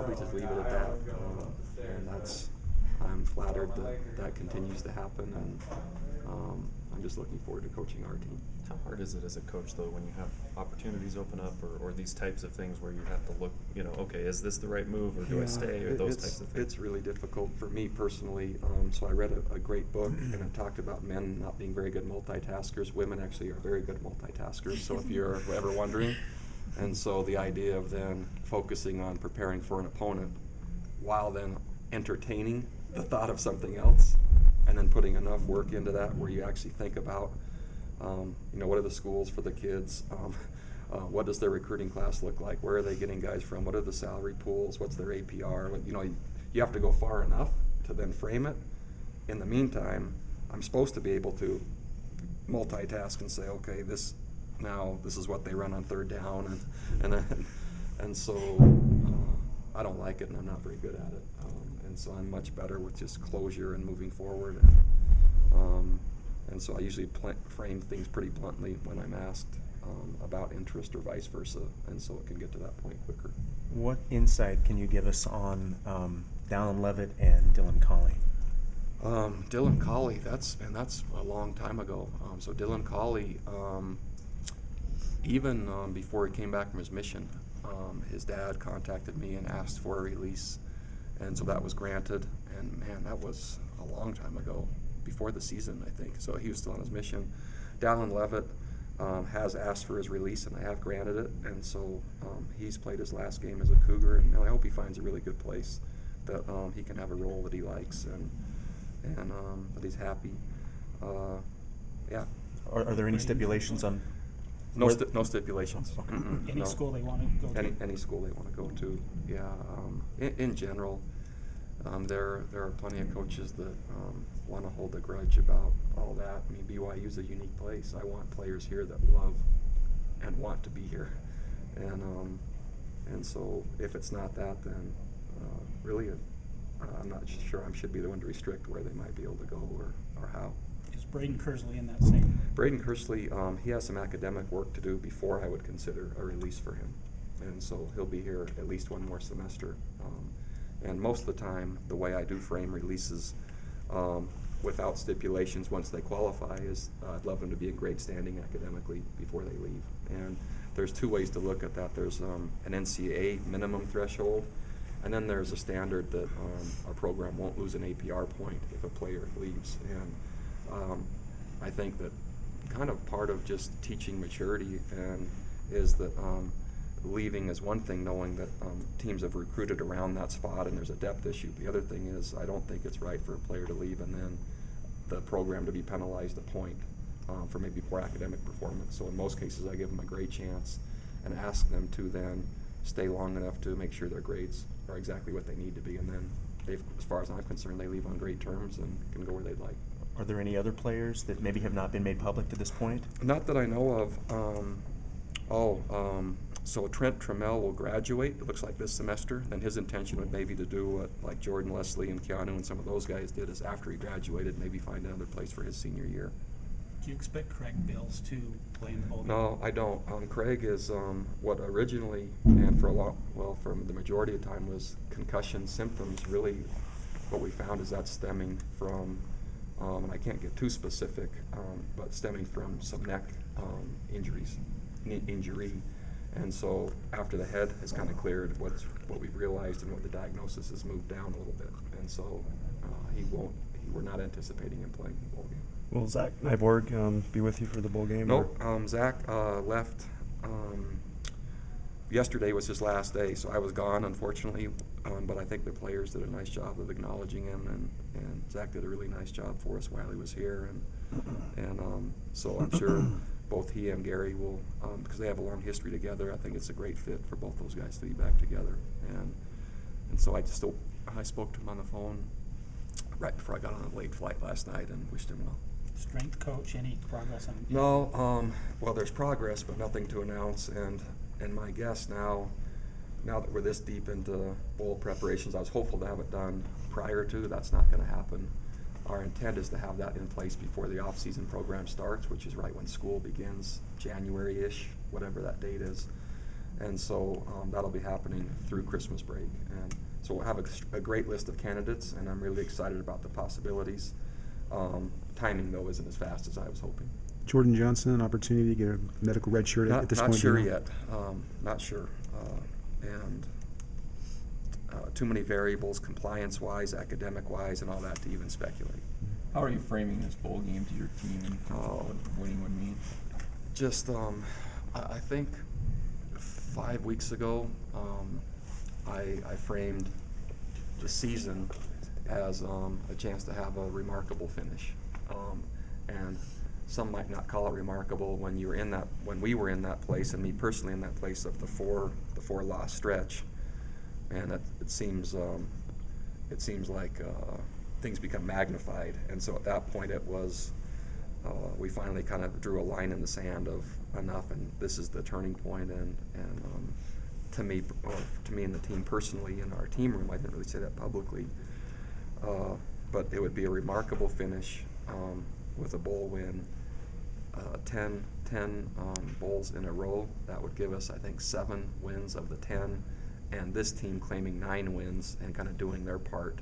probably just leave it at that. And I'm flattered that continues to happen, and I'm just looking forward to coaching our team. How hard is it as a coach, though, when you have opportunities open up or these types of things where you have to look, okay, is this the right move, or do I stay, or those types of things? It's really difficult for me personally. So I read a great book, and it talked about men not being very good multitaskers. Women actually are very good multitaskers, so if you're ever wondering. And so the idea of then focusing on preparing for an opponent while then entertaining the thought of something else, and then putting enough work into that where you actually think about, what are the schools for the kids? What does their recruiting class look like? Where are they getting guys from? What are the salary pools? What's their APR? You have to go far enough to then frame it. In the meantime, I'm supposed to be able to multitask and say, okay, this is what they run on third down, and so I don't like it, and I'm not very good at it. And so I'm much better with just closure and moving forward. And so I usually frame things pretty bluntly when I'm asked about interest or vice versa, and so it can get to that point quicker. What insight can you give us on Dallin Leavitt and Dylan Collie? Dylan Collie, that's a long time ago. So Dylan Collie, even before he came back from his mission, his dad contacted me and asked for a release, and so that was granted. And man, that was a long time ago, before the season, I think. So he was still on his mission. Dallin Leavitt has asked for his release, and I have granted it. And so he's played his last game as a Cougar, and I hope he finds a really good place that he can have a role that he likes, and that he's happy. Yeah. Are there any stipulations on? No stipulations. Any school they want to go to? Any school they want to go to, yeah. In general, there are plenty of coaches that want to hold a grudge about all that. I mean, BYU is a unique place. I want players here that love and want to be here. And so if it's not that, then really I'm not sure I should be the one to restrict where they might be able to go or how. Is Brayden Kearsley in that same? Brayden Kearsley, he has some academic work to do before I would consider a release for him. And so he'll be here at least one more semester. And most of the time, the way I do frame releases without stipulations once they qualify is I'd love them to be in great standing academically before they leave. And there's two ways to look at that. There's an NCAA minimum threshold, and then there's a standard that our program won't lose an APR point if a player leaves. And I think that kind of part of just teaching maturity is that leaving is one thing, knowing that teams have recruited around that spot and there's a depth issue. The other thing is I don't think it's right for a player to leave and then the program to be penalized a point for maybe poor academic performance. So in most cases I give them a great chance and ask them to then stay long enough to make sure their grades are exactly what they need to be, and then as far as I'm concerned, they leave on great terms and can go where they'd like. Are there any other players that maybe have not been made public to this point? Not that I know of. So Trent Trammell will graduate, it looks like this semester, and his intention would maybe to do what like Jordan Leslie and Keanu and some of those guys did, is after he graduated, maybe find another place for his senior year. Do you expect Craig Bills to play in the bowl? No, I don't. Craig is what originally, and for the majority of time, was concussion symptoms. Really, what we found is that's stemming from, and I can't get too specific, but stemming from some neck injury. And so after the head has kind of cleared, what we've realized and what the diagnosis has moved down a little bit. And so we're not anticipating him playing the bowl game. Will Zach Nyborg be with you for the bowl game? Nope. Zach left. Yesterday was his last day, so I was gone, unfortunately. But I think the players did a nice job of acknowledging him, and Zach did a really nice job for us while he was here. And so I'm sure both he and Gary will, because they have a long history together, I think it's a great fit for both those guys to be back together. And so I spoke to him on the phone right before I got on a late flight last night and wished him well. Strength coach, any progress on? No, well, there's progress, but nothing to announce. And my guess now that we're this deep into bowl preparations, I was hopeful to have it done prior to. That's not going to happen. Our intent is to have that in place before the off-season program starts, which is right when school begins, January-ish, whatever that date is. And so that'll be happening through Christmas break. And so we'll have a great list of candidates, and I'm really excited about the possibilities. Timing, though, isn't as fast as I was hoping. Jordan Johnson, an opportunity to get a medical red shirt at this point? Not sure yet. Not sure. And too many variables, compliance-wise, academic-wise, and all that to even speculate. How are you framing this bowl game to your team in terms of what winning would mean? Just, I think 5 weeks ago, I framed the season as a chance to have a remarkable finish. And some might not call it remarkable when you were in that, when we were in that place, and me personally in that place of the four loss stretch. And it seems like things become magnified. And so at that point it was, we finally kind of drew a line in the sand of enough, and this is the turning point. And to me and the team personally in our team room, I didn't really say that publicly, but it would be a remarkable finish with a bowl win. 10 bowls in a row. That would give us, I think, 7 wins of the 10, and this team claiming 9 wins and kind of doing their part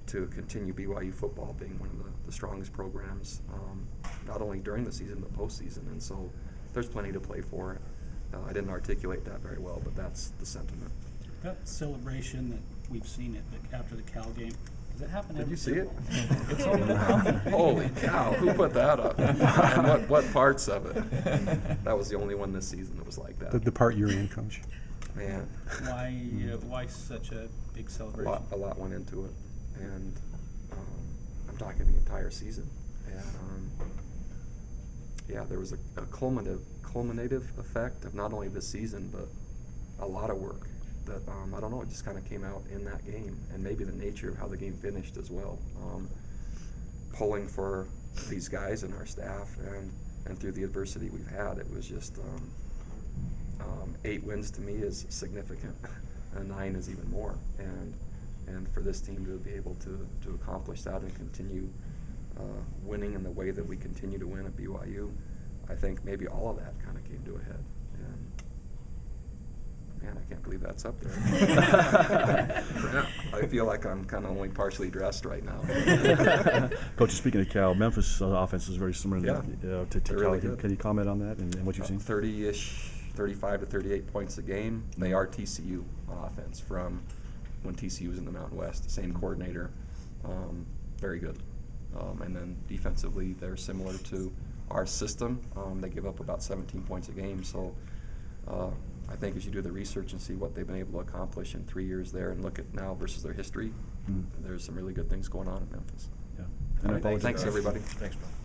to continue BYU football being one of the strongest programs, not only during the season but postseason. And so there's plenty to play for. I didn't articulate that very well, but that's the sentiment. That celebration that we've seen after the Cal game, does it happen? Did every you see it? It's all around. Holy cow! Who put that up? And what parts of it? That was the only one this season that was like that. The part you're in, Coach. Man. Why such a big celebration? A lot went into it, and I'm talking the entire season. And yeah, there was a culminative effect of not only this season but a lot of work that I don't know, it just kind of came out in that game, and maybe the nature of how the game finished as well. Pulling for these guys and our staff, and through the adversity we've had, it was just 8 wins to me is significant, and 9 is even more. And for this team to be able to accomplish that and continue winning in the way that we continue to win at BYU, I think maybe all of that kind of came to a head. Man, I can't believe that's up there. I feel like I'm kind of only partially dressed right now. Coach, speaking of Cal, Memphis offense is very similar to Cal. Really good. Can you comment on that and what you've seen? 30-ish, 35 to 38 points a game. They are TCU offense from when TCU was in the Mountain West. Same coordinator, very good. And then defensively, they're similar to our system. They give up about 17 points a game. So I think as you do the research and see what they've been able to accomplish in 3 years there and look at now versus their history, there's some really good things going on in Memphis. Yeah. All right, thanks, everybody. Thanks, Bob.